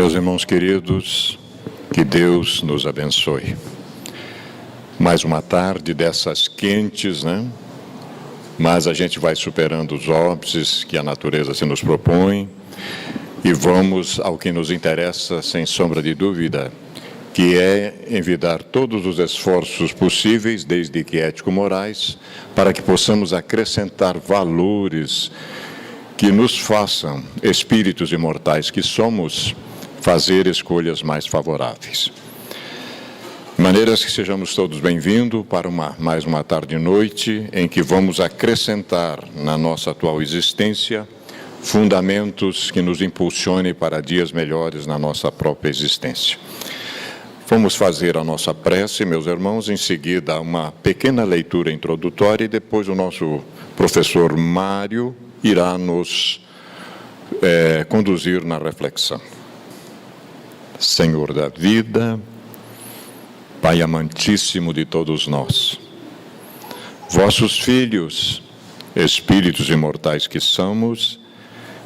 Meus irmãos queridos, que Deus nos abençoe. Mais uma tarde dessas quentes, né? Mas a gente vai superando os óbices que a natureza se nos propõe e vamos ao que nos interessa, sem sombra de dúvida, que é envidar todos os esforços possíveis, desde que ético-morais, para que possamos acrescentar valores que nos façam, espíritos imortais que somos, fazer escolhas mais favoráveis. De maneiras que sejamos todos bem-vindos para mais uma tarde e noite em que vamos acrescentar na nossa atual existência fundamentos que nos impulsionem para dias melhores na nossa própria existência. Vamos fazer a nossa prece, meus irmãos, em seguida uma pequena leitura introdutória e depois o nosso professor Mário irá nos conduzir na reflexão. Senhor da vida, Pai amantíssimo de todos nós, vossos filhos, espíritos imortais que somos,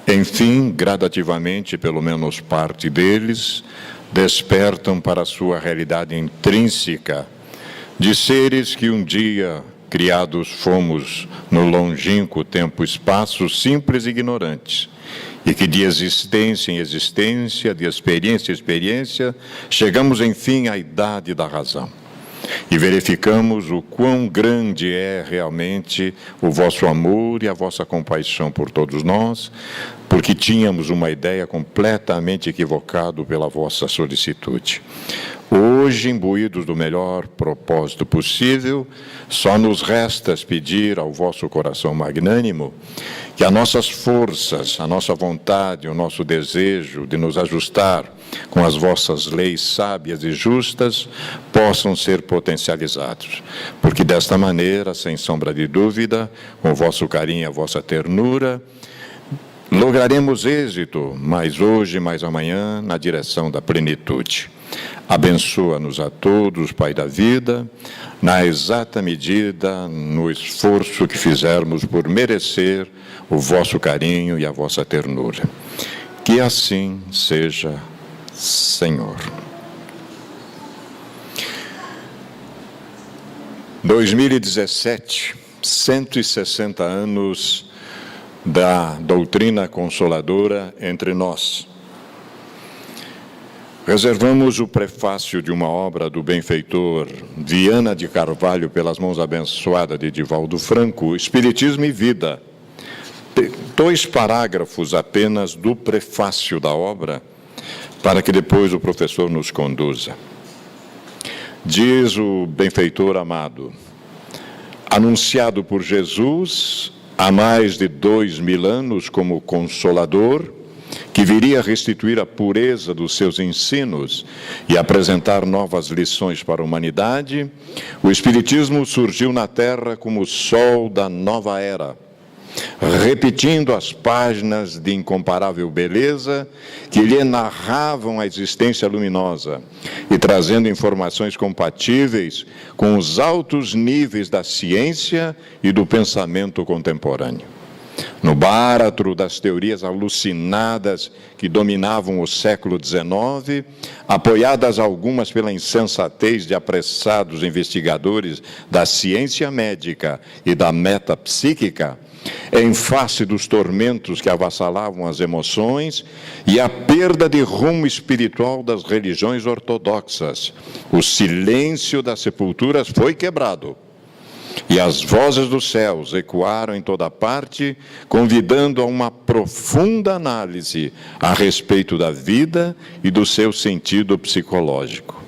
enfim, gradativamente, pelo menos parte deles, despertam para a sua realidade intrínseca de seres que um dia criados fomos no longínquo tempo e espaço, simples e ignorantes, e que de existência em existência, de experiência em experiência, chegamos enfim à idade da razão. E verificamos o quão grande é realmente o vosso amor e a vossa compaixão por todos nós, porque tínhamos uma ideia completamente equivocada pela vossa solicitude. Hoje, imbuídos do melhor propósito possível, só nos resta pedir ao vosso coração magnânimo que as nossas forças, a nossa vontade, o nosso desejo de nos ajustar com as vossas leis sábias e justas possam ser potencializados, porque desta maneira, sem sombra de dúvida, com o vosso carinho e a vossa ternura, lograremos êxito, mais hoje, mais amanhã, na direção da plenitude. Abençoa-nos a todos, Pai da vida, na exata medida, no esforço que fizermos por merecer o vosso carinho e a vossa ternura. Que assim seja, Senhor. 2017, 160 anos da doutrina consoladora entre nós. Reservamos o prefácio de uma obra do benfeitor Viana de Carvalho, pelas mãos abençoadas de Divaldo Franco, Espiritismo e Vida. 2 parágrafos apenas do prefácio da obra, para que depois o professor nos conduza. Diz o benfeitor amado: anunciado por Jesus há mais de 2000 anos como Consolador, que viria restituir a pureza dos seus ensinos e apresentar novas lições para a humanidade, o Espiritismo surgiu na Terra como o sol da nova era, repetindo as páginas de incomparável beleza que lhe narravam a existência luminosa e trazendo informações compatíveis com os altos níveis da ciência e do pensamento contemporâneo. No báratro das teorias alucinadas que dominavam o século XIX, apoiadas algumas pela insensatez de apressados investigadores da ciência médica e da metapsíquica, em face dos tormentos que avassalavam as emoções e a perda de rumo espiritual das religiões ortodoxas, o silêncio das sepulturas foi quebrado. E as vozes dos céus ecoaram em toda parte, convidando a uma profunda análise a respeito da vida e do seu sentido psicológico.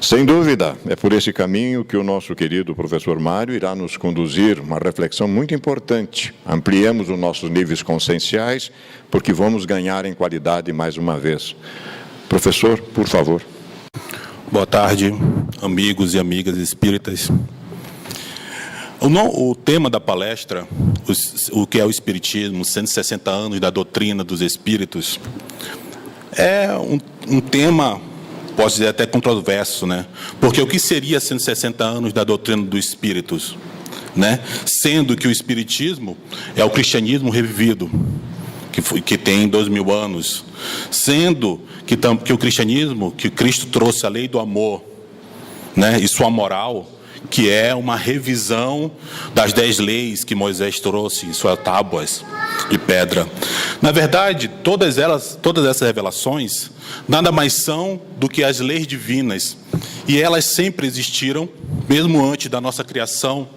Sem dúvida, é por esse caminho que o nosso querido professor Mário irá nos conduzir uma reflexão muito importante. Ampliemos os nossos níveis conscienciais, porque vamos ganhar em qualidade mais uma vez. Professor, por favor. Boa tarde, amigos e amigas espíritas. O tema da palestra, o que é o Espiritismo, 160 anos da doutrina dos Espíritos, é um tema, posso dizer, até controverso, né? Porque o que seria 160 anos da doutrina dos Espíritos, né? Sendo que o Espiritismo é o cristianismo revivido, que tem 2000 anos, sendo que o cristianismo, que Cristo trouxe a lei do amor, né, e sua moral, que é uma revisão das 10 leis que Moisés trouxe em suas tábuas de pedra. Na verdade, todas essas revelações nada mais são do que as leis divinas, e elas sempre existiram, mesmo antes da nossa criação,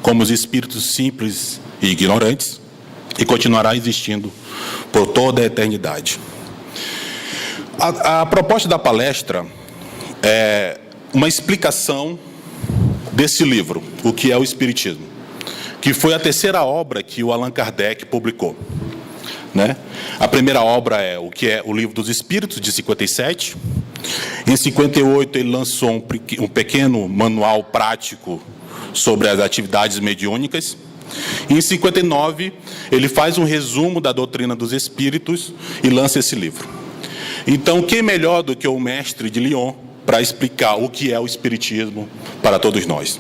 como os espíritos simples e ignorantes, e continuará existindo por toda a eternidade. A proposta da palestra é uma explicação desse livro, O que é o Espiritismo, que foi a terceira obra que o Allan Kardec publicou, né? A primeira obra é o que é o Livro dos Espíritos, de 57. Em 58 ele lançou um pequeno manual prático sobre as atividades mediúnicas. E em 59 ele faz um resumo da doutrina dos espíritos e lança esse livro. Então, quem melhor do que o mestre de Lyon para explicar o que é o Espiritismo para todos nós?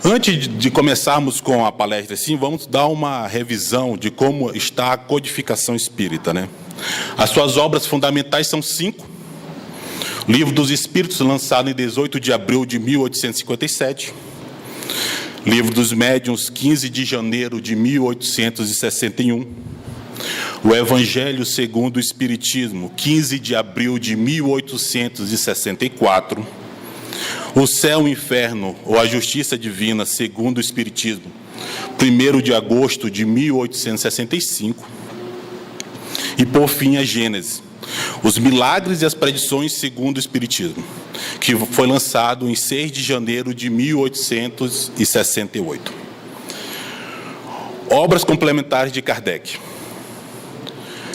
Antes de começarmos com a palestra, assim, vamos dar uma revisão de como está a codificação espírita, né? As suas obras fundamentais são 5. Livro dos Espíritos, lançado em 18 de abril de 1857. Livro dos Médiuns, 15 de janeiro de 1861. O Evangelho segundo o Espiritismo, 15 de abril de 1864. O Céu e o Inferno, ou a Justiça Divina segundo o Espiritismo, 1º de agosto de 1865. E, por fim, a Gênese, os Milagres e as Predições segundo o Espiritismo, que foi lançado em 6 de janeiro de 1868. Obras complementares de Kardec.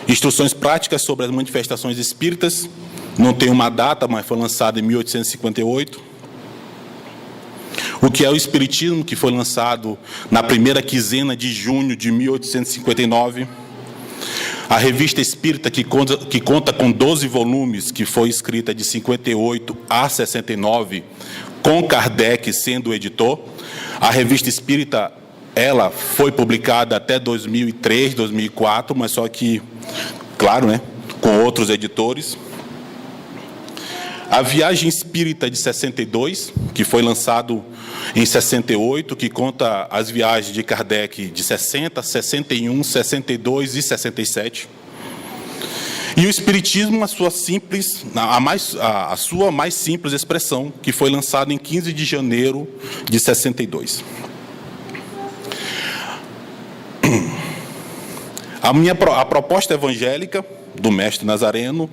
Instruções práticas sobre as manifestações espíritas, não tem uma data, mas foi lançado em 1858. O que é o Espiritismo, que foi lançado na primeira quinzena de junho de 1859. A Revista Espírita, que conta com 12 volumes, que foi escrita de 58 a 69, com Kardec sendo o editor. A Revista Espírita, ela foi publicada até 2003, 2004, mas só que, claro, né, com outros editores. A Viagem Espírita de 62, que foi lançado em 68, que conta as viagens de Kardec de 60, 61, 62 e 67. E o Espiritismo, a sua mais simples expressão, que foi lançado em 15 de janeiro de 62. A proposta evangélica do mestre Nazareno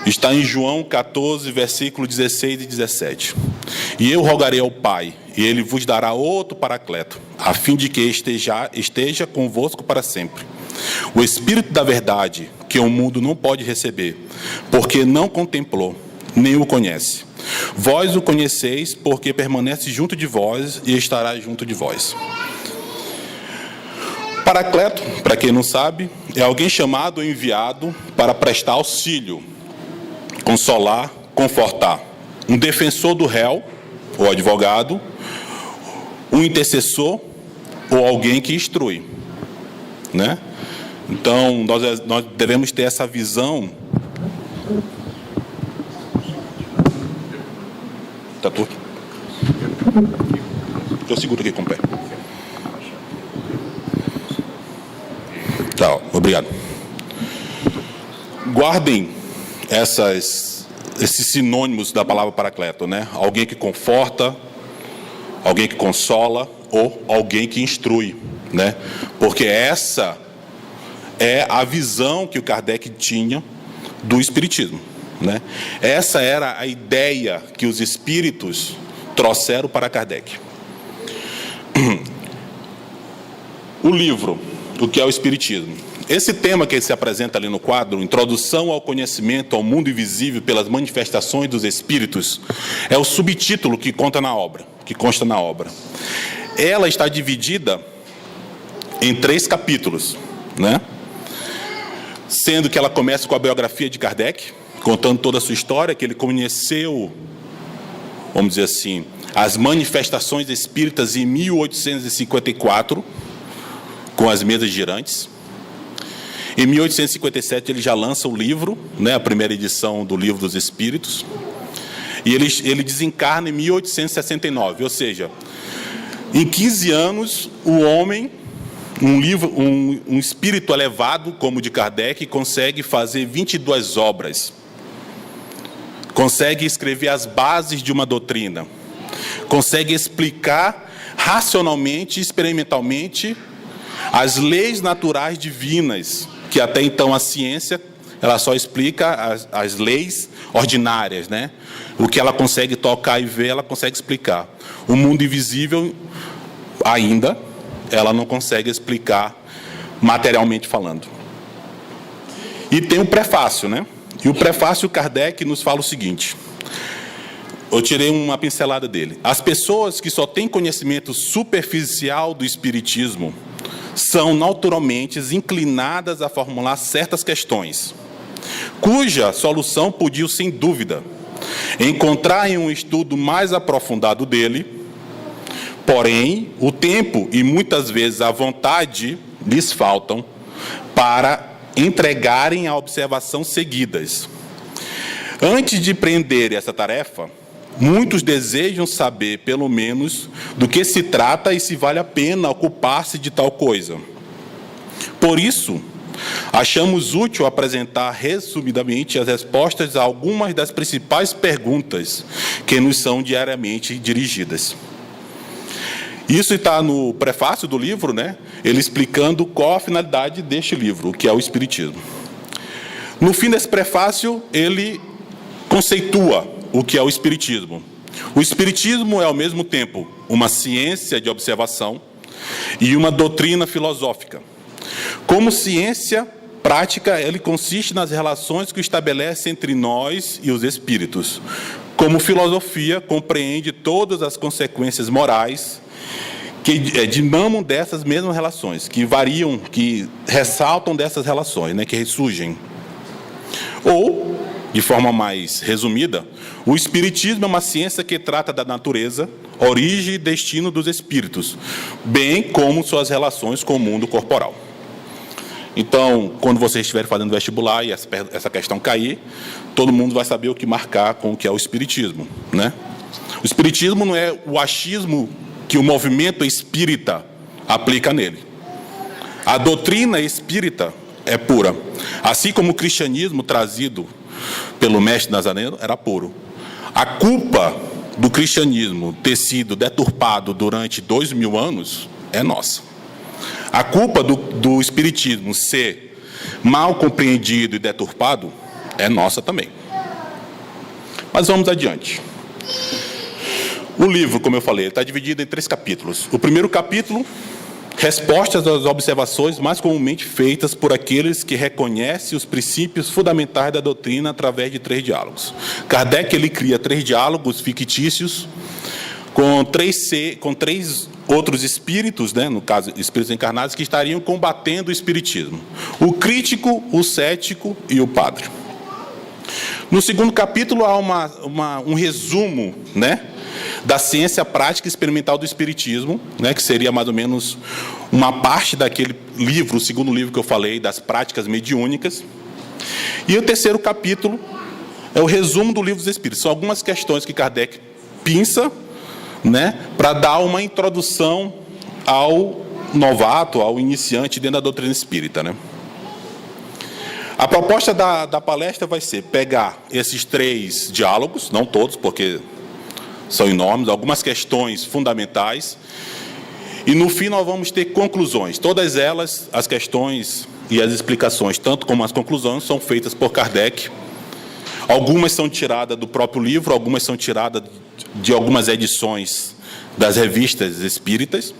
está em João 14, versículo 16 e 17. E eu rogarei ao Pai, e Ele vos dará outro Paracleto, a fim de que esteja convosco para sempre. O Espírito da verdade, que o mundo não pode receber, porque não contemplou, nem o conhece. Vós o conheceis, porque permanece junto de vós e estará junto de vós. Paracleto, para quem não sabe, é alguém chamado ou enviado para prestar auxílio, consolar, confortar. Um defensor do réu, ou advogado, um intercessor, ou alguém que instrui, né? Então, nós devemos ter essa visão. Está torto? Eu seguro aqui com o pé. Tá, obrigado. Guardem esses sinônimos da palavra paracleto, né? Alguém que conforta, alguém que consola ou alguém que instrui, né? Porque essa é a visão que o Kardec tinha do Espiritismo, né? Essa era a ideia que os espíritos trouxeram para Kardec. O livro, o que é o Espiritismo? Esse tema que se apresenta ali no quadro, Introdução ao Conhecimento ao Mundo Invisível pelas Manifestações dos Espíritos, é o subtítulo que consta na obra. Ela está dividida em 3 capítulos, né? Sendo que ela começa com a biografia de Kardec, contando toda a sua história, que ele conheceu, vamos dizer assim, as manifestações espíritas em 1854, com as mesas girantes. Em 1857 ele já lança o livro, né, a primeira edição do Livro dos Espíritos, e ele desencarna em 1869, ou seja, em 15 anos o homem, um espírito elevado como o de Kardec, consegue fazer 22 obras, consegue escrever as bases de uma doutrina, consegue explicar racionalmente, experimentalmente, as leis naturais divinas, que até então a ciência ela só explica as leis ordinárias, né? O que ela consegue tocar e ver, ela consegue explicar. O mundo invisível, ainda, ela não consegue explicar materialmente falando. E tem o prefácio, né? E o prefácio, Kardec nos fala o seguinte. Eu tirei uma pincelada dele. As pessoas que só têm conhecimento superficial do espiritismo são naturalmente inclinadas a formular certas questões, cuja solução podiam, sem dúvida, encontrar em um estudo mais aprofundado dele. Porém, o tempo e muitas vezes a vontade lhes faltam para entregarem a observação seguidas. Antes de preenderem essa tarefa, muitos desejam saber, pelo menos, do que se trata e se vale a pena ocupar-se de tal coisa. Por isso, achamos útil apresentar resumidamente as respostas a algumas das principais perguntas que nos são diariamente dirigidas. Isso está no prefácio do livro, né? Ele explicando qual a finalidade deste livro, o que é o Espiritismo. No fim desse prefácio, ele conceitua o que é o Espiritismo. O Espiritismo é, ao mesmo tempo, uma ciência de observação e uma doutrina filosófica. Como ciência prática, ele consiste nas relações que estabelece entre nós e os espíritos. Como filosofia, compreende todas as consequências morais que dimamam dessas mesmas relações, que variam, que ressaltam dessas relações, né, que ressurgem. Ou, de forma mais resumida, o Espiritismo é uma ciência que trata da natureza, origem e destino dos espíritos, bem como suas relações com o mundo corporal. Então, quando vocês estiverem fazendo vestibular e essa questão cair, todo mundo vai saber o que marcar com o que é o Espiritismo, né? O Espiritismo não é o achismo que o movimento espírita aplica nele. A doutrina espírita é pura. Assim como o cristianismo trazido pelo mestre Nazareno era puro. A culpa do cristianismo ter sido deturpado durante 2000 anos é nossa. A culpa do espiritismo ser mal compreendido e deturpado é nossa também. Mas vamos adiante. O livro, como eu falei, está dividido em 3 capítulos. O primeiro capítulo, respostas às observações mais comumente feitas por aqueles que reconhecem os princípios fundamentais da doutrina através de 3 diálogos. Kardec ele cria 3 diálogos fictícios com 3 outros espíritos, né, no caso, espíritos encarnados, que estariam combatendo o espiritismo. O crítico, o cético e o padre. No segundo capítulo há um resumo, né, da ciência prática e experimental do espiritismo, né, que seria mais ou menos uma parte daquele livro, o segundo livro que eu falei, das práticas mediúnicas. E o terceiro capítulo é o resumo do Livro dos Espíritos. São algumas questões que Kardec pinça, né, para dar uma introdução ao novato, ao iniciante dentro da doutrina espírita, né? A proposta da palestra vai ser pegar esses 3 diálogos, não todos, porque são enormes, algumas questões fundamentais, e no fim nós vamos ter conclusões. Todas elas, as questões e as explicações, tanto como as conclusões, são feitas por Kardec. Algumas são tiradas do próprio livro, algumas são tiradas de algumas edições das revistas espíritas,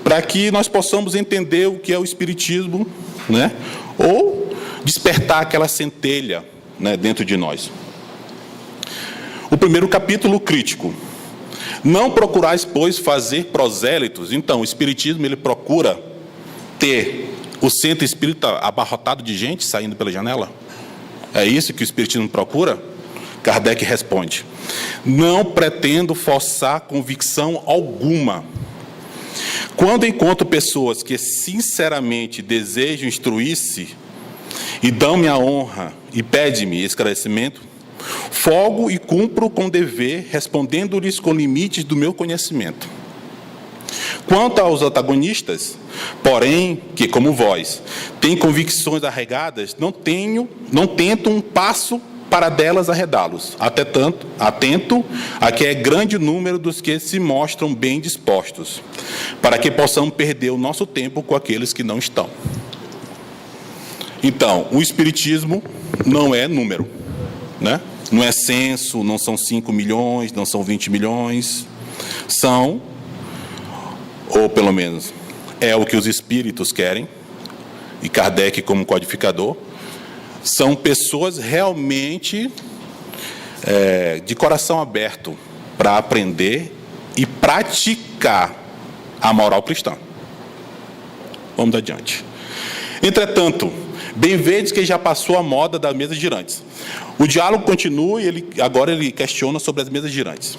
para que nós possamos entender o que é o espiritismo, né? Ou despertar aquela centelha, né, dentro de nós. O primeiro capítulo, crítico. Não procurais, pois, fazer prosélitos. Então, o espiritismo ele procura ter o centro espírita abarrotado de gente saindo pela janela? É isso que o espiritismo procura? Kardec responde: não pretendo forçar convicção alguma. Quando encontro pessoas que sinceramente desejam instruir-se e dão-me a honra e pedem-me esclarecimento, folgo e cumpro com dever, respondendo-lhes com limites do meu conhecimento. Quanto aos antagonistas, porém, que, como vós, têm convicções arraigadas, não tento um passo para delas arredá-los, atento a que é grande o número dos que se mostram bem dispostos, para que possamos perder o nosso tempo com aqueles que não estão. Então, o Espiritismo não é número, né? Não é censo, não são 5 milhões, não são 20 milhões, são, ou pelo menos é o que os espíritos querem, e Kardec como codificador, são pessoas realmente de coração aberto para aprender e praticar a moral cristã. Vamos adiante. Entretanto, bem vedes que já passou a moda das mesas girantes. O diálogo continua e agora ele questiona sobre as mesas girantes,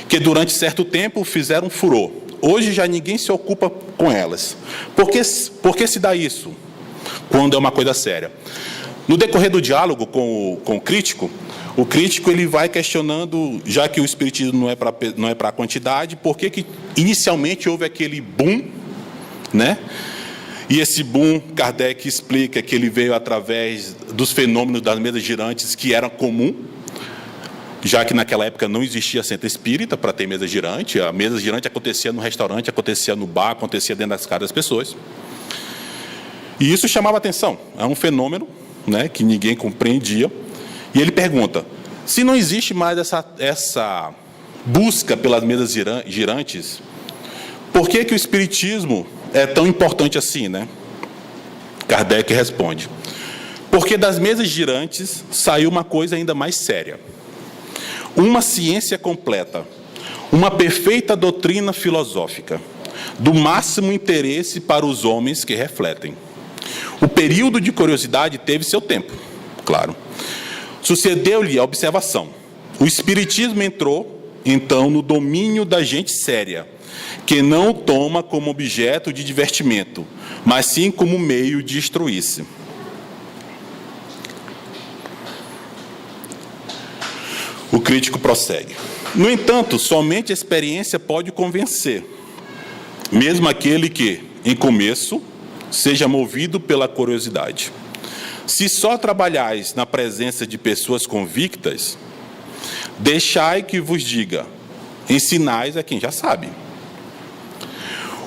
que durante certo tempo fizeram furor. Hoje já ninguém se ocupa com elas. Por que se dá isso, quando é uma coisa séria? No decorrer do diálogo com o crítico ele vai questionando, já que o espiritismo não é para quantidade, por que inicialmente houve aquele boom, né? E esse boom, Kardec explica que ele veio através dos fenômenos das mesas girantes, que era comum, já que naquela época não existia centro espírita para ter mesa girante. A mesa girante acontecia no restaurante, acontecia no bar, acontecia dentro das casas das pessoas. E isso chamava atenção. É um fenômeno, né, que ninguém compreendia. E ele pergunta, se não existe mais essa busca pelas mesas girantes, por que o Espiritismo é tão importante assim, né? Kardec responde, porque das mesas girantes saiu uma coisa ainda mais séria. Uma ciência completa, uma perfeita doutrina filosófica, do máximo interesse para os homens que refletem. O período de curiosidade teve seu tempo, claro. Sucedeu-lhe a observação. O Espiritismo entrou, então, no domínio da gente séria, que não o toma como objeto de divertimento, mas sim como meio de instruir-se. O crítico prossegue. No entanto, somente a experiência pode convencer, mesmo aquele que, em começo, seja movido pela curiosidade. Se só trabalhais na presença de pessoas convictas, deixai que vos diga, ensinais a quem já sabe.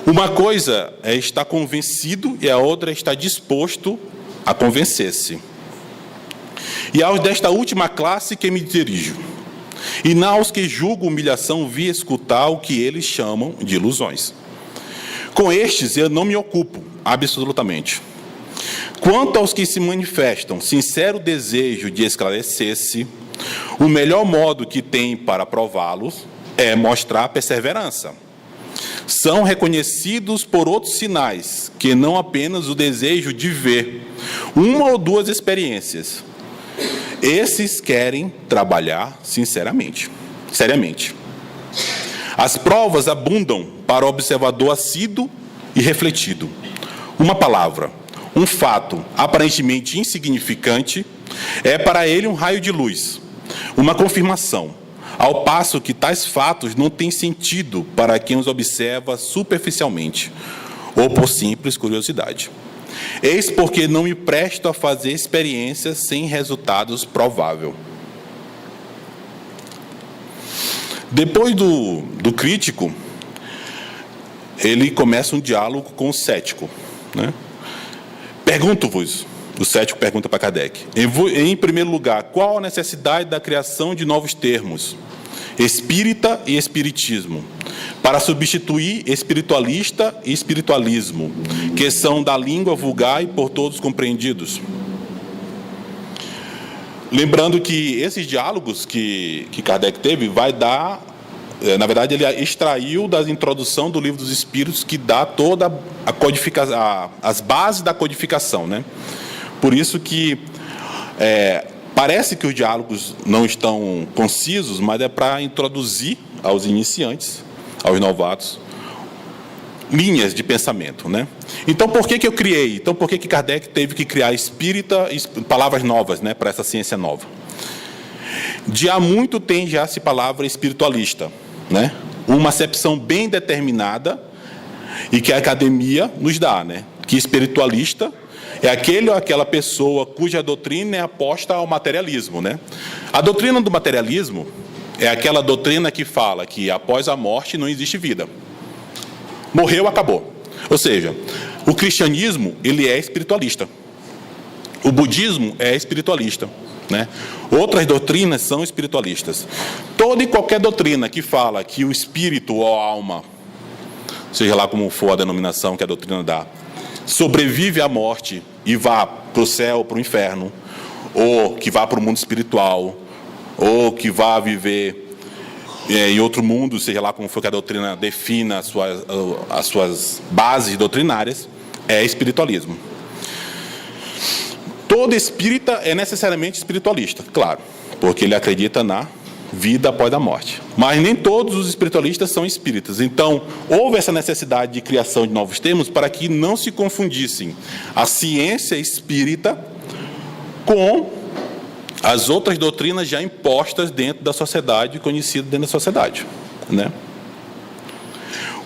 Uma coisa é estar convencido e a outra é estar disposto a convencer-se. E aos desta última classe que me dirijo, e não aos que julgo humilhação vi escutar o que eles chamam de ilusões. Com estes eu não me ocupo, absolutamente. Quanto aos que se manifestam sincero desejo de esclarecer-se, o melhor modo que tem para prová-los é mostrar perseverança. São reconhecidos por outros sinais, que não apenas o desejo de ver uma ou duas experiências. Esses querem trabalhar seriamente. As provas abundam para o observador assíduo e refletido. Uma palavra, um fato aparentemente insignificante, é para ele um raio de luz, uma confirmação, ao passo que tais fatos não têm sentido para quem os observa superficialmente, ou por simples curiosidade. Eis porque não me presto a fazer experiências sem resultados prováveis. Depois do crítico, ele começa um diálogo com o cético, né? Pergunto-vos, o cético pergunta para Kardec, em primeiro lugar, qual a necessidade da criação de novos termos, espírita e espiritismo, para substituir espiritualista e espiritualismo, que são da língua vulgar e por todos compreendidos? Lembrando que esses diálogos que Kardec teve vai dar, na verdade ele extraiu da introdução do Livro dos Espíritos, que dá toda a codificação, as bases da codificação, né? Por isso que parece que os diálogos não estão concisos, mas é para introduzir aos iniciantes, aos novatos, linhas de pensamento, né? Então, por que eu criei? Então, por que Kardec teve que criar espírita, palavras novas, né, para essa ciência nova? De há muito tem já-se palavra espiritualista, né? Uma acepção bem determinada e que a academia nos dá, né? Que espiritualista é aquele ou aquela pessoa cuja doutrina é aposta ao materialismo, né? A doutrina do materialismo é aquela doutrina que fala que após a morte não existe vida. Morreu, acabou. Ou seja, o cristianismo, ele é espiritualista. O budismo é espiritualista, né? Outras doutrinas são espiritualistas. Toda e qualquer doutrina que fala que o espírito ou a alma, seja lá como for a denominação que a doutrina dá, sobrevive à morte e vá para o céu, para o inferno, ou que vá para o mundo espiritual, ou que vá viver em outro mundo, seja lá como for que a doutrina defina as suas bases doutrinárias, é espiritualismo. Todo espírita é necessariamente espiritualista, claro, porque ele acredita na vida após a morte. Mas nem todos os espiritualistas são espíritas. Então, houve essa necessidade de criação de novos termos para que não se confundissem a ciência espírita com as outras doutrinas já impostas dentro da sociedade, conhecidas dentro da sociedade, né?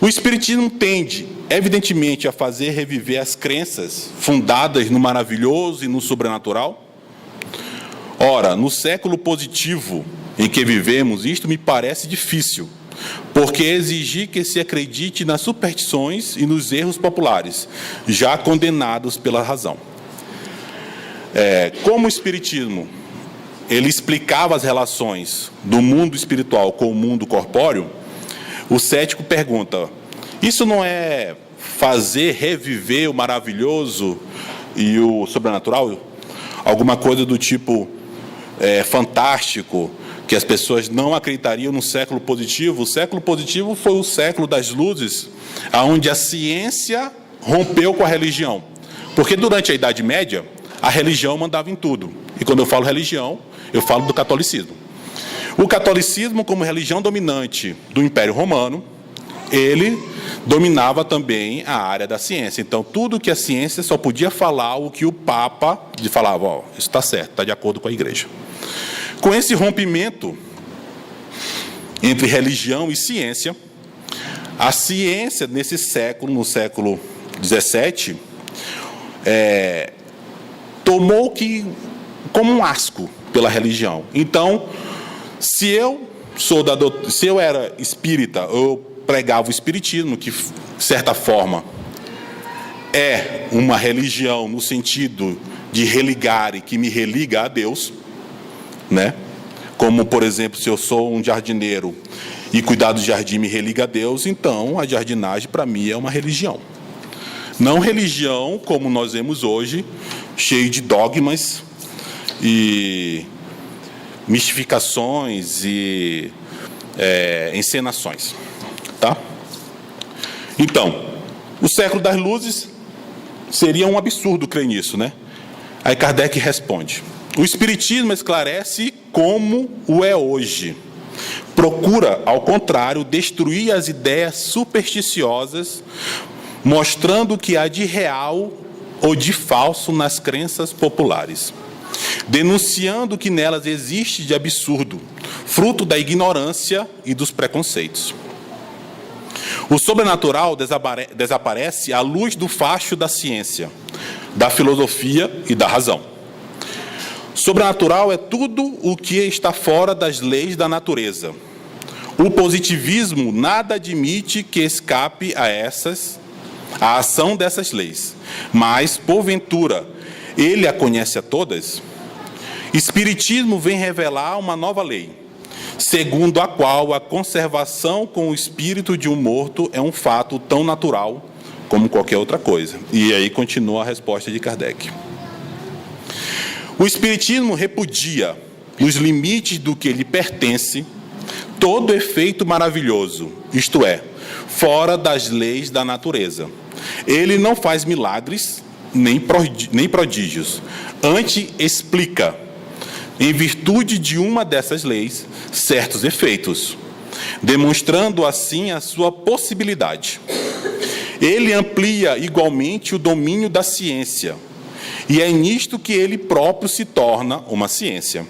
O espiritismo tende, evidentemente, a fazer reviver as crenças fundadas no maravilhoso e no sobrenatural. Ora, no século positivo em que vivemos, isto me parece difícil, porque exigir que se acredite nas superstições e nos erros populares, já condenados pela razão. Como o espiritismo ele explicava as relações do mundo espiritual com o mundo corpóreo, o cético pergunta: isso não é fazer reviver o maravilhoso e o sobrenatural? Alguma coisa do tipo fantástico, que as pessoas não acreditariam no século positivo? O século positivo foi o século das luzes, onde a ciência rompeu com a religião. Porque durante a Idade Média, a religião mandava em tudo. E quando eu falo religião, eu falo do catolicismo. O catolicismo, como religião dominante do Império Romano, ele dominava também a área da ciência. Então, tudo que a ciência só podia falar o que o Papa falava: ó, isso está certo, está de acordo com a Igreja. Com esse rompimento entre religião e ciência, a ciência nesse século, no século XVII, tomou como um asco pela religião. Então, se eu era espírita, eu pregava o espiritismo, que, de certa forma, é uma religião no sentido de religar e que me religa a Deus, né? Como, por exemplo, se eu sou um jardineiro e cuidar do jardim me religa a Deus, então a jardinagem para mim é uma religião. Não religião como nós vemos hoje, cheio de dogmas e mistificações e encenações, tá? Então, o século das luzes seria um absurdo crer nisso, né? Aí Kardec responde: o espiritismo esclarece como o é hoje. Procura, ao contrário, destruir as ideias supersticiosas, mostrando o que há de real ou de falso nas crenças populares, denunciando o que nelas existe de absurdo, fruto da ignorância e dos preconceitos. O sobrenatural desaparece à luz do facho da ciência, da filosofia e da razão. Sobrenatural é tudo o que está fora das leis da natureza. O positivismo nada admite que escape a ação dessas leis, mas, porventura, ele a conhece a todas? Espiritismo vem revelar uma nova lei, segundo a qual a conservação com o espírito de um morto é um fato tão natural como qualquer outra coisa. E aí continua a resposta de Kardec. O espiritismo repudia, nos limites do que lhe pertence, todo efeito maravilhoso, isto é, fora das leis da natureza. Ele não faz milagres nem prodígios. Antes explica, em virtude de uma dessas leis, certos efeitos, demonstrando assim a sua possibilidade. ele amplia igualmente o domínio da ciência, e é nisto que ele próprio se torna uma ciência.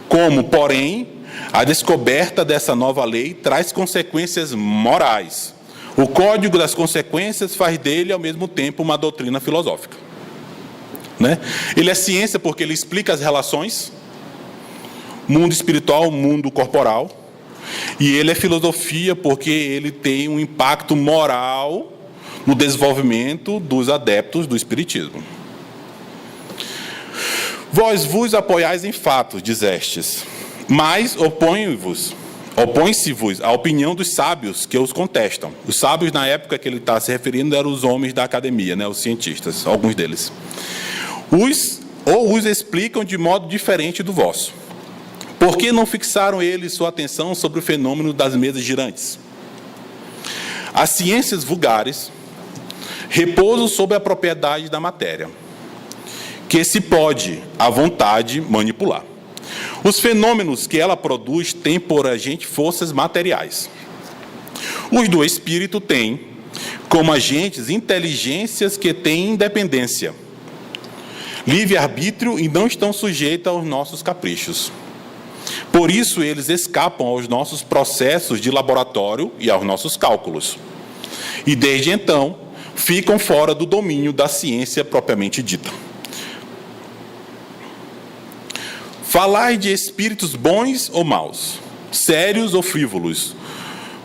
Como, porém, a descoberta dessa nova lei traz consequências morais. O código das consequências faz dele, ao mesmo tempo, uma doutrina filosófica. Né? Ele é ciência porque ele explica as relações, mundo espiritual, mundo corporal, e ele é filosofia porque ele tem um impacto moral no desenvolvimento dos adeptos do espiritismo. Vós vos apoiais em fatos, dizestes, mas opõe-se-vos à opinião dos sábios que os contestam. Os sábios, na época que ele está se referindo, eram os homens da academia, né, os cientistas, alguns deles. Os explicam de modo diferente do vosso. Por que não fixaram eles sua atenção sobre o fenômeno das mesas girantes? As ciências vulgares repousam sobre a propriedade da matéria, que se pode, à vontade, manipular. Os fenômenos que ela produz têm por agente forças materiais. Os do espírito têm, como agentes, inteligências que têm independência, livre-arbítrio e não estão sujeitos aos nossos caprichos. Por isso, eles escapam aos nossos processos de laboratório e aos nossos cálculos. E, desde então, ficam fora do domínio da ciência propriamente dita. Falai de espíritos bons ou maus, sérios ou frívolos.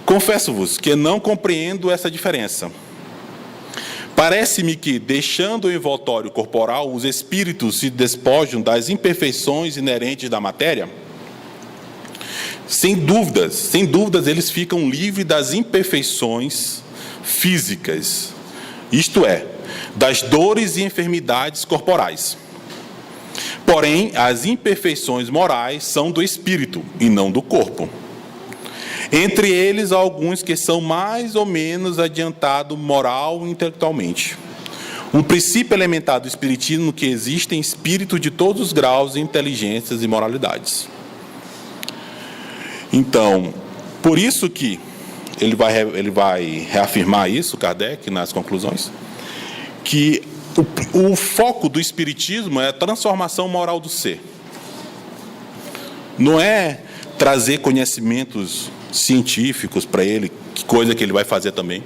Confesso-vos que não compreendo essa diferença. Parece-me que, deixando o envoltório corporal, os espíritos se despojam das imperfeições inerentes da matéria. Sem dúvidas, eles ficam livres das imperfeições físicas, isto é, das dores e enfermidades corporais. Porém, as imperfeições morais são do espírito e não do corpo. Entre eles, há alguns que são mais ou menos adiantados moral e intelectualmente. Um princípio elementar do espiritismo que existem espíritos de todos os graus, inteligências e moralidades. Então, por isso que ele vai reafirmar isso, Kardec, nas conclusões, que o foco do espiritismo é a transformação moral do ser. Não é trazer conhecimentos científicos para ele, que coisa que ele vai fazer também,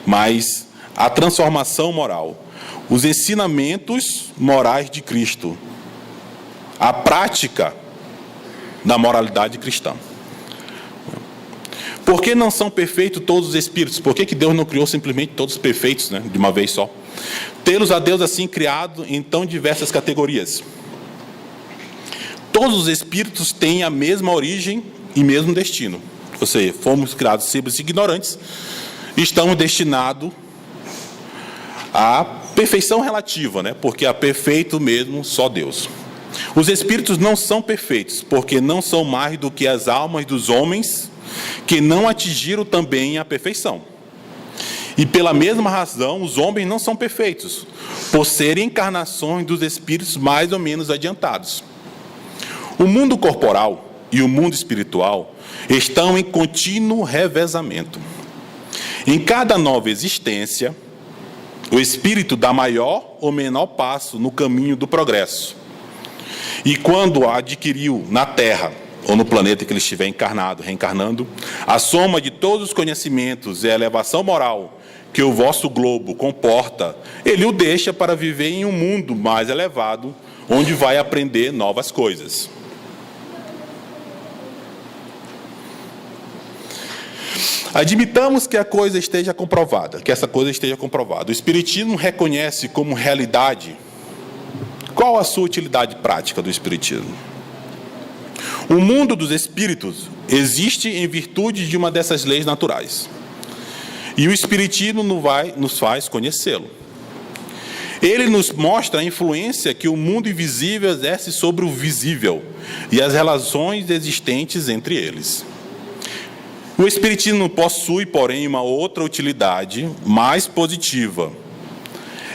mas a transformação moral, os ensinamentos morais de Cristo, a prática da moralidade cristã. Por que não são perfeitos todos os espíritos? Por que Deus não criou simplesmente todos perfeitos, né, de uma vez só? Tê-los a Deus assim criado em tão diversas categorias. Todos os espíritos têm a mesma origem e mesmo destino. Ou seja, fomos criados simples e ignorantes, estamos destinados à perfeição relativa, né? Porque é perfeito mesmo só Deus. Os espíritos não são perfeitos, porque não são mais do que as almas dos homens que não atingiram também a perfeição. E pela mesma razão, os homens não são perfeitos, por serem encarnações dos espíritos mais ou menos adiantados. O mundo corporal e o mundo espiritual estão em contínuo revezamento. Em cada nova existência, o espírito dá maior ou menor passo no caminho do progresso. E quando a adquiriu na Terra, ou no planeta que ele estiver encarnado, reencarnando, a soma de todos os conhecimentos e a elevação moral que o vosso globo comporta, ele o deixa para viver em um mundo mais elevado, onde vai aprender novas coisas. Admitamos que a coisa esteja comprovada, que essa coisa esteja comprovada. O Espiritismo reconhece como realidade. Qual a sua utilidade prática do Espiritismo? O mundo dos espíritos existe em virtude de uma dessas leis naturais. E o Espiritismo nos faz conhecê-lo. Ele nos mostra a influência que o mundo invisível exerce sobre o visível e as relações existentes entre eles. O Espiritismo possui, porém, uma outra utilidade mais positiva.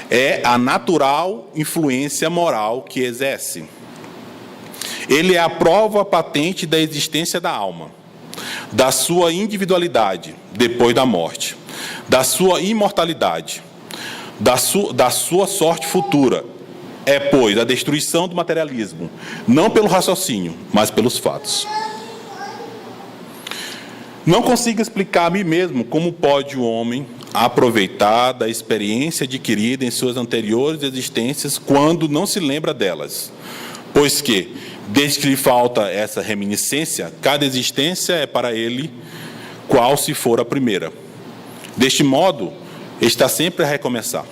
É a natural influência moral que exerce. Ele é a prova patente da existência da alma, da sua individualidade depois da morte, da sua imortalidade, da sua sorte futura, é, pois, a destruição do materialismo, não pelo raciocínio, mas pelos fatos. Não consigo explicar a mim mesmo como pode o homem aproveitar da experiência adquirida em suas anteriores existências quando não se lembra delas, pois que, desde que lhe falta essa reminiscência, cada existência é para ele qual se for a primeira. Deste modo, está sempre a recomeçar.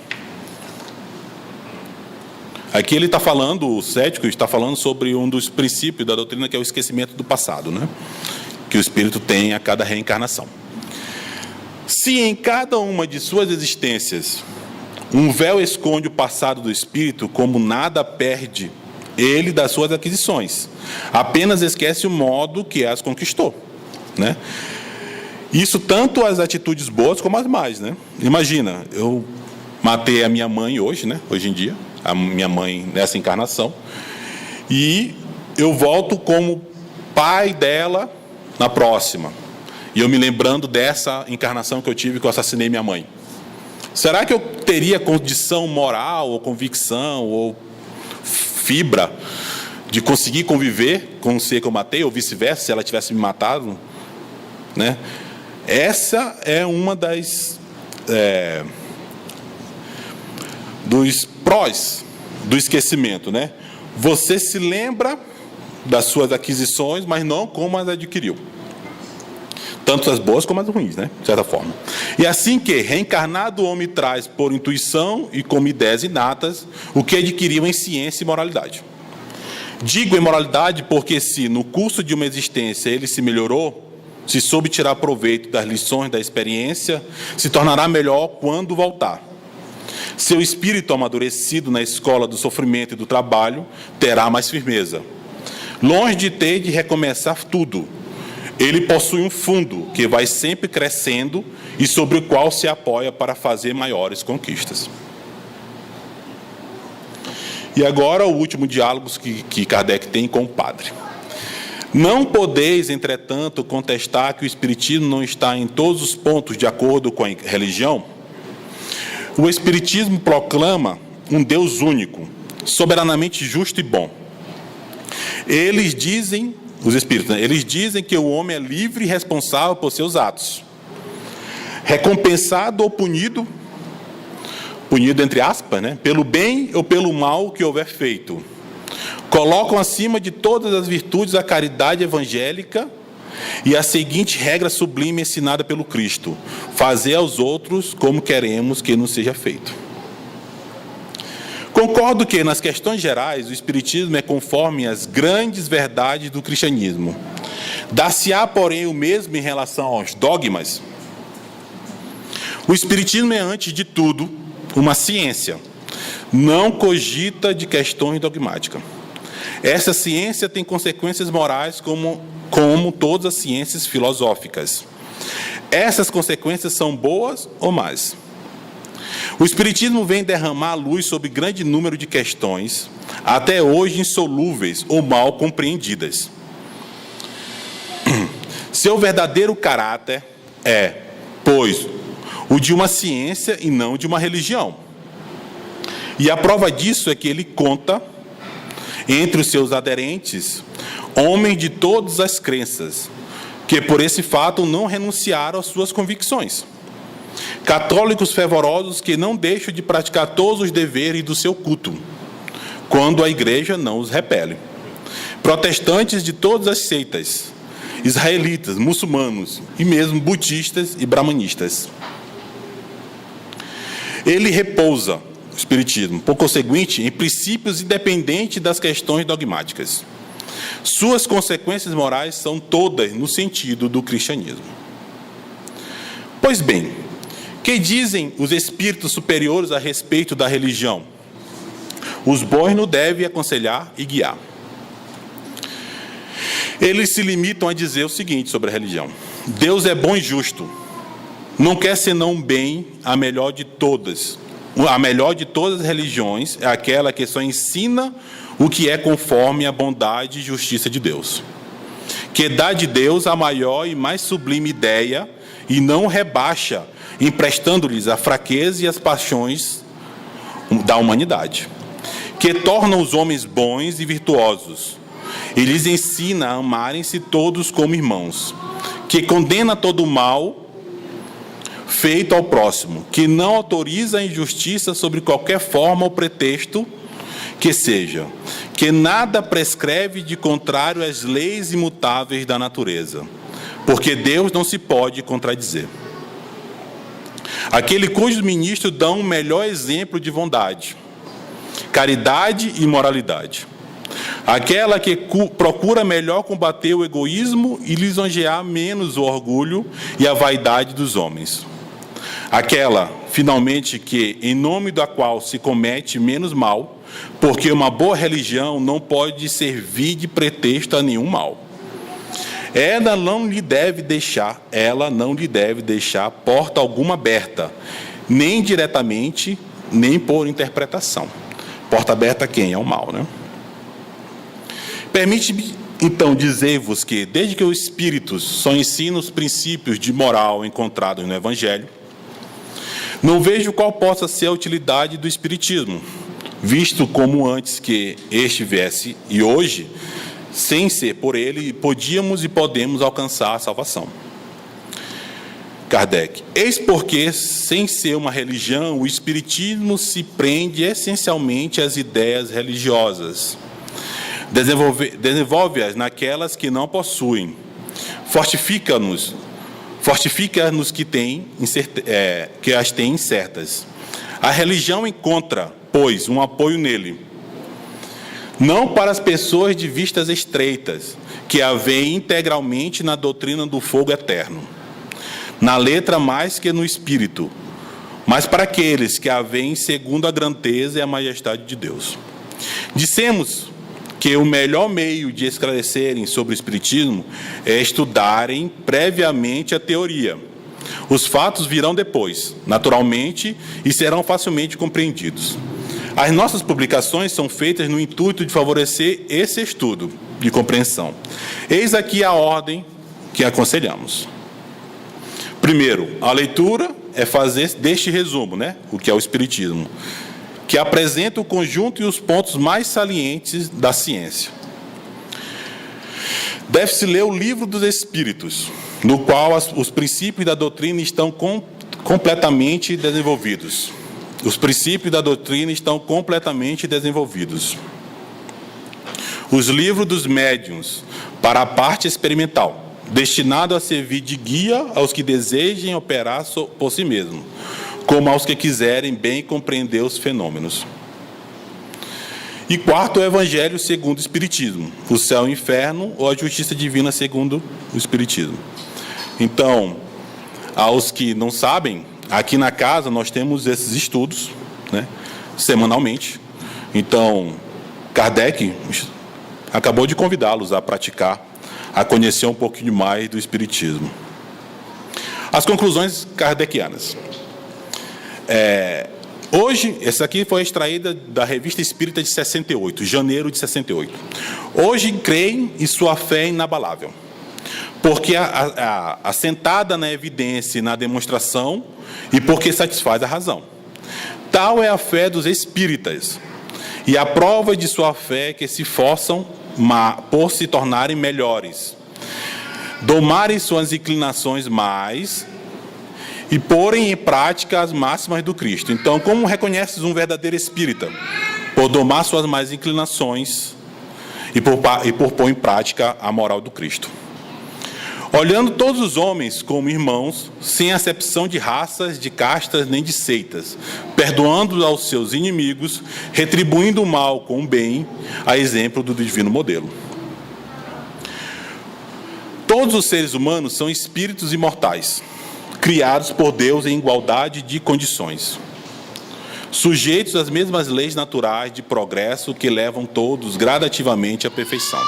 Aqui ele está falando, o cético está falando sobre um dos princípios da doutrina, que é o esquecimento do passado, né? Que o espírito tem a cada reencarnação. Se em cada uma de suas existências um véu esconde o passado do espírito, como nada perde ele das suas aquisições, apenas esquece o modo que as conquistou, né? Isso tanto as atitudes boas como as más, né? Imagina, eu matei a minha mãe hoje, né? Hoje em dia, a minha mãe nessa encarnação, e eu volto como pai dela na próxima, e eu me lembrando dessa encarnação que eu tive, que eu assassinei minha mãe. Será que eu teria condição moral, ou convicção, ou fibra de conseguir conviver com o ser que eu matei, ou vice-versa, se ela tivesse me matado, né? Essa é uma dos prós do esquecimento, né? Você se lembra das suas aquisições, mas não como as adquiriu. Tanto as boas como as ruins, né? De certa forma. E assim que, reencarnado, o homem traz por intuição e como ideias inatas o que adquiriu em ciência e moralidade. Digo em moralidade porque se, no curso de uma existência, ele se melhorou, se soube tirar proveito das lições da experiência, se tornará melhor quando voltar. Seu espírito amadurecido na escola do sofrimento e do trabalho terá mais firmeza. Longe de ter de recomeçar tudo, ele possui um fundo que vai sempre crescendo e sobre o qual se apoia para fazer maiores conquistas. E agora o último diálogo que Kardec tem com o padre. Não podeis, entretanto, contestar que o Espiritismo não está em todos os pontos de acordo com a religião? O Espiritismo proclama um Deus único, soberanamente justo e bom. Eles dizem, os espíritos, né? Eles dizem que o homem é livre e responsável por seus atos. Recompensado ou punido entre aspas, né? Pelo bem ou pelo mal que houver feito. Colocam acima de todas as virtudes a caridade evangélica e a seguinte regra sublime ensinada pelo Cristo: fazer aos outros como queremos que nos seja feito. Concordo que, nas questões gerais, o Espiritismo é conforme as grandes verdades do cristianismo. Dar-se-á, porém, o mesmo em relação aos dogmas. O Espiritismo é, antes de tudo, uma ciência. Não cogita de questões dogmáticas. Essa ciência tem consequências morais como todas as ciências filosóficas. Essas consequências são boas ou más. O Espiritismo vem derramar luz sobre grande número de questões, até hoje insolúveis ou mal compreendidas. Seu verdadeiro caráter é, pois, o de uma ciência e não de uma religião. E a prova disso é que ele conta, entre os seus aderentes, homens de todas as crenças, que por esse fato não renunciaram às suas convicções. Católicos fervorosos que não deixam de praticar todos os deveres do seu culto, quando a igreja não os repele. Protestantes de todas as seitas, israelitas, muçulmanos e mesmo budistas e brahmanistas. Ele repousa, o Espiritismo, por conseguinte, em princípios independentes das questões dogmáticas. Suas consequências morais são todas no sentido do cristianismo. Pois bem, que dizem os espíritos superiores a respeito da religião? Os bons não devem aconselhar e guiar. Eles se limitam a dizer o seguinte sobre a religião: Deus é bom e justo. Não quer senão um bem, a melhor de todas. A melhor de todas as religiões é aquela que só ensina o que é conforme a bondade e justiça de Deus. Que dá de Deus a maior e mais sublime ideia e não rebaixa emprestando-lhes a fraqueza e as paixões da humanidade, que tornam os homens bons e virtuosos, e lhes ensina a amarem-se todos como irmãos, que condena todo o mal feito ao próximo, que não autoriza a injustiça sobre qualquer forma ou pretexto que seja, que nada prescreve de contrário às leis imutáveis da natureza, porque Deus não se pode contradizer. Aquele cujos ministros dão o melhor exemplo de bondade, caridade e moralidade. Aquela que procura melhor combater o egoísmo e lisonjear menos o orgulho e a vaidade dos homens. Aquela, finalmente, que, em nome da qual se comete menos mal, porque uma boa religião não pode servir de pretexto a nenhum mal. Ela não lhe deve deixar porta alguma aberta, nem diretamente, nem por interpretação. Porta aberta a quem? Ao mal, né? Permite-me, então, dizer-vos que, desde que os Espíritos só ensinam os princípios de moral encontrados no Evangelho, não vejo qual possa ser a utilidade do Espiritismo, visto como antes que este viesse, e hoje, sem ser por ele, podíamos e podemos alcançar a salvação. Kardec: eis porque, sem ser uma religião, o Espiritismo se prende essencialmente às ideias religiosas, desenvolve-as naquelas que não possuem, fortifica-nos que as têm incertas. A religião encontra, pois, um apoio nele, não para as pessoas de vistas estreitas, que a veem integralmente na doutrina do fogo eterno, na letra mais que no espírito, mas para aqueles que a veem segundo a grandeza e a majestade de Deus. Dissemos que o melhor meio de esclarecerem sobre o Espiritismo é estudarem previamente a teoria. Os fatos virão depois, naturalmente, e serão facilmente compreendidos. As nossas publicações são feitas no intuito de favorecer esse estudo de compreensão. Eis aqui a ordem que aconselhamos. Primeiro, a leitura é fazer deste resumo, o que é o Espiritismo, que apresenta o conjunto e os pontos mais salientes da ciência. Deve-se ler o Livro dos Espíritos, no qual os princípios da doutrina estão completamente desenvolvidos. Os princípios da doutrina estão completamente desenvolvidos. Os livros dos médiuns, para a parte experimental, destinado a servir de guia aos que desejem operar por si mesmos, como aos que quiserem bem compreender os fenômenos. E quarto, o Evangelho segundo o Espiritismo, o céu e o inferno, ou a justiça divina segundo o Espiritismo. Então, aos que não sabem, aqui na casa nós temos esses estudos, semanalmente. Então, Kardec acabou de convidá-los a praticar, a conhecer um pouquinho mais do Espiritismo. As conclusões kardecianas. Hoje, essa aqui foi extraída da Revista Espírita de 68, janeiro de 68. Hoje creem e sua fé é inabalável, porque assentada na evidência e na demonstração, e porque satisfaz a razão. Tal é a fé dos espíritas, e a prova de sua fé é que se esforçam por se tornarem melhores, domarem suas inclinações mais e porem em prática as máximas do Cristo. Então, como reconheces um verdadeiro espírita? Por domar suas más inclinações e por pôr em prática a moral do Cristo. Olhando todos os homens como irmãos, sem acepção de raças, de castas, nem de seitas, perdoando aos seus inimigos, retribuindo o mal com o bem, a exemplo do divino modelo. Todos os seres humanos são espíritos imortais, criados por Deus em igualdade de condições, sujeitos às mesmas leis naturais de progresso que levam todos gradativamente à perfeição.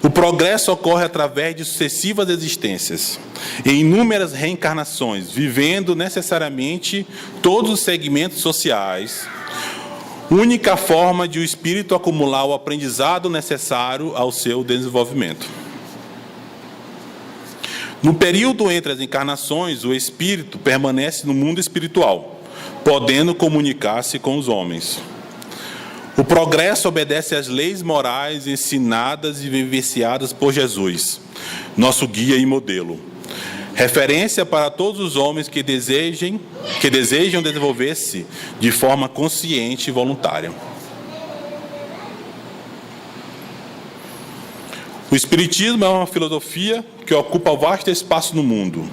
O progresso ocorre através de sucessivas existências, em inúmeras reencarnações, vivendo necessariamente todos os segmentos sociais, única forma de o espírito acumular o aprendizado necessário ao seu desenvolvimento. No período entre as encarnações, o espírito permanece no mundo espiritual, podendo comunicar-se com os homens. O progresso obedece às leis morais ensinadas e vivenciadas por Jesus, nosso guia e modelo. Referência para todos os homens que desejam desenvolver-se de forma consciente e voluntária. O Espiritismo é uma filosofia que ocupa vasto espaço no mundo.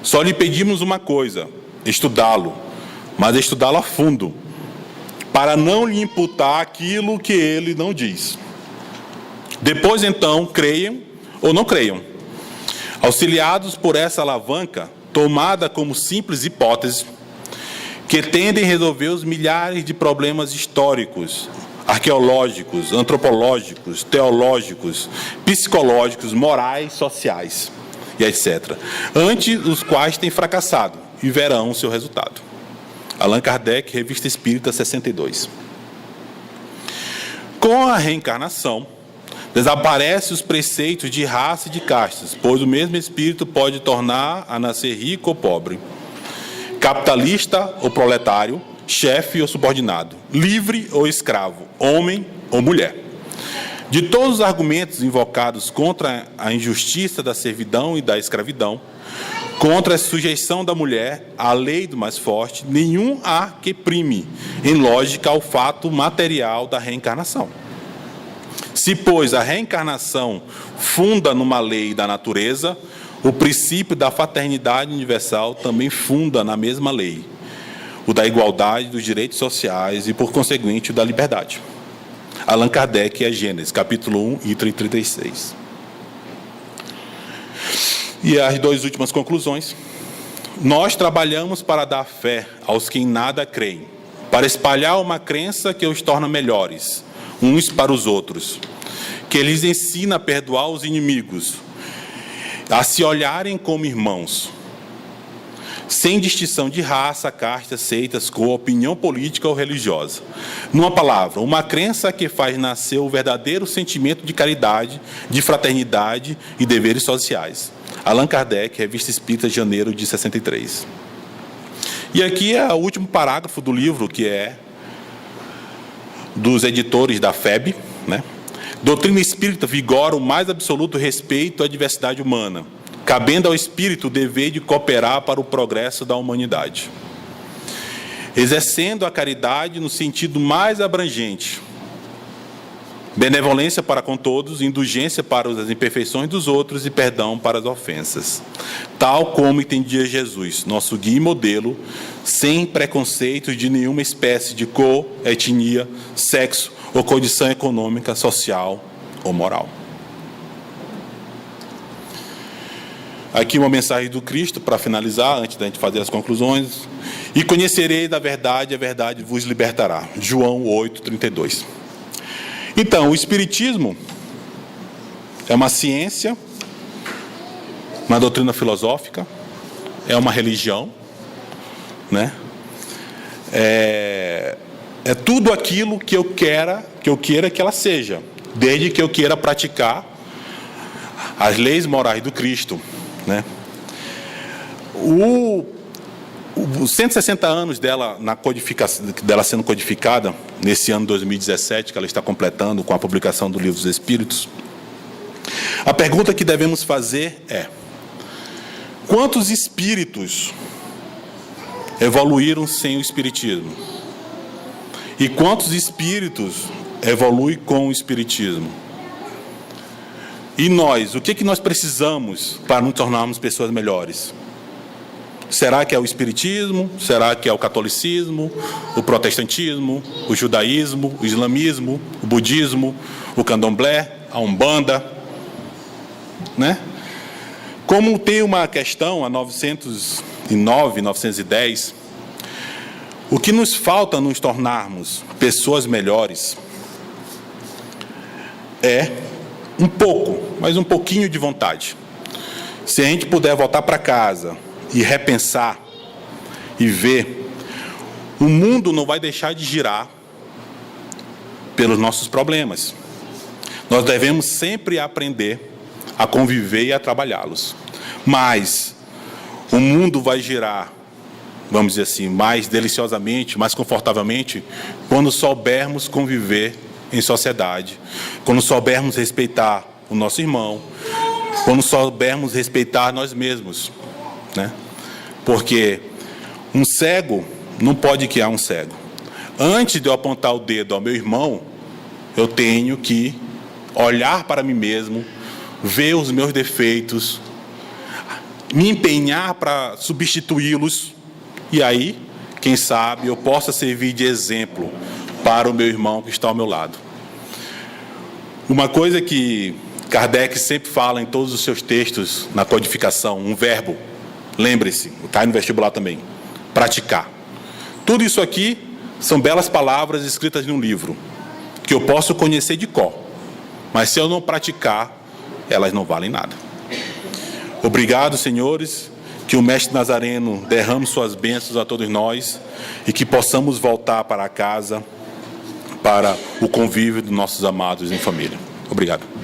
Só lhe pedimos uma coisa: estudá-lo, mas estudá-lo a fundo, para não lhe imputar aquilo que ele não diz. Depois, então, creiam ou não creiam. Auxiliados por essa alavanca, tomada como simples hipótese, que tendem a resolver os milhares de problemas históricos, arqueológicos, antropológicos, teológicos, psicológicos, morais, sociais, e etc., antes os quais têm fracassado, e verão o seu resultado. Allan Kardec, Revista Espírita, 62. Com a reencarnação, desaparecem os preceitos de raça e de castas, pois o mesmo espírito pode tornar a nascer rico ou pobre, capitalista ou proletário, chefe ou subordinado, livre ou escravo, homem ou mulher. De todos os argumentos invocados contra a injustiça da servidão e da escravidão, contra a sujeição da mulher à lei do mais forte, nenhum há que prime, em lógica, ao fato material da reencarnação. Se, pois, a reencarnação funda numa lei da natureza, o princípio da fraternidade universal também funda na mesma lei, o da igualdade dos direitos sociais e, por conseguinte, o da liberdade. Allan Kardec, a Gênesis, capítulo 1, item 36. E as duas últimas conclusões. Nós trabalhamos para dar fé aos que em nada creem, para espalhar uma crença que os torna melhores, uns para os outros, que lhes ensina a perdoar os inimigos, a se olharem como irmãos, sem distinção de raça, casta, seitas, cor, opinião política ou religiosa. Numa palavra, uma crença que faz nascer o verdadeiro sentimento de caridade, de fraternidade e deveres sociais. Allan Kardec, Revista Espírita, janeiro de 63. E aqui é o último parágrafo do livro, que é dos editores da FEB, né? Doutrina espírita vigora o mais absoluto respeito à diversidade humana, cabendo ao espírito o dever de cooperar para o progresso da humanidade, exercendo a caridade no sentido mais abrangente, benevolência para com todos, indulgência para as imperfeições dos outros e perdão para as ofensas, tal como entendia Jesus, nosso guia e modelo, sem preconceitos de nenhuma espécie de cor, etnia, sexo ou condição econômica, social ou moral. Aqui uma mensagem do Cristo para finalizar, antes da gente fazer as conclusões. E conhecereis da verdade, a verdade vos libertará. João 8:32. Então, o Espiritismo é uma ciência, uma doutrina filosófica, é uma religião, né? É tudo aquilo que eu queira que ela seja, desde que eu queira praticar as leis morais do Cristo, né? Os 160 anos dela, dela sendo codificada, nesse ano 2017, que ela está completando com a publicação do Livro dos Espíritos, a pergunta que devemos fazer é: quantos espíritos evoluíram sem o Espiritismo? E quantos espíritos evoluem com o Espiritismo? E nós, o que nós precisamos para nos tornarmos pessoas melhores? Será que é o Espiritismo? Será que é o catolicismo, o protestantismo, o judaísmo, o islamismo, o budismo, o candomblé, a umbanda, né? Como tem uma questão, a 909, 910, o que nos falta nos tornarmos pessoas melhores é um pouco, mas um pouquinho de vontade. Se a gente puder voltar para casa e repensar e ver, o mundo não vai deixar de girar pelos nossos problemas. Nós devemos sempre aprender a conviver e a trabalhá-los. Mas o mundo vai girar, vamos dizer assim, mais deliciosamente, mais confortavelmente, quando soubermos conviver em sociedade, quando soubermos respeitar o nosso irmão, quando soubermos respeitar nós mesmos, né? Porque um cego não pode guiar um cego. Antes de eu apontar o dedo ao meu irmão, eu tenho que olhar para mim mesmo, ver os meus defeitos, me empenhar para substituí-los, e aí, quem sabe, eu possa servir de exemplo para o meu irmão que está ao meu lado. Uma coisa que Kardec sempre fala em todos os seus textos, na codificação, um verbo, lembre-se, cai no vestibular também, praticar. Tudo isso aqui são belas palavras escritas num livro, que eu posso conhecer de cor, mas se eu não praticar, elas não valem nada. Obrigado, senhores, que o Mestre Nazareno derrame suas bênçãos a todos nós e que possamos voltar para casa, para o convívio dos nossos amados em família. Obrigado.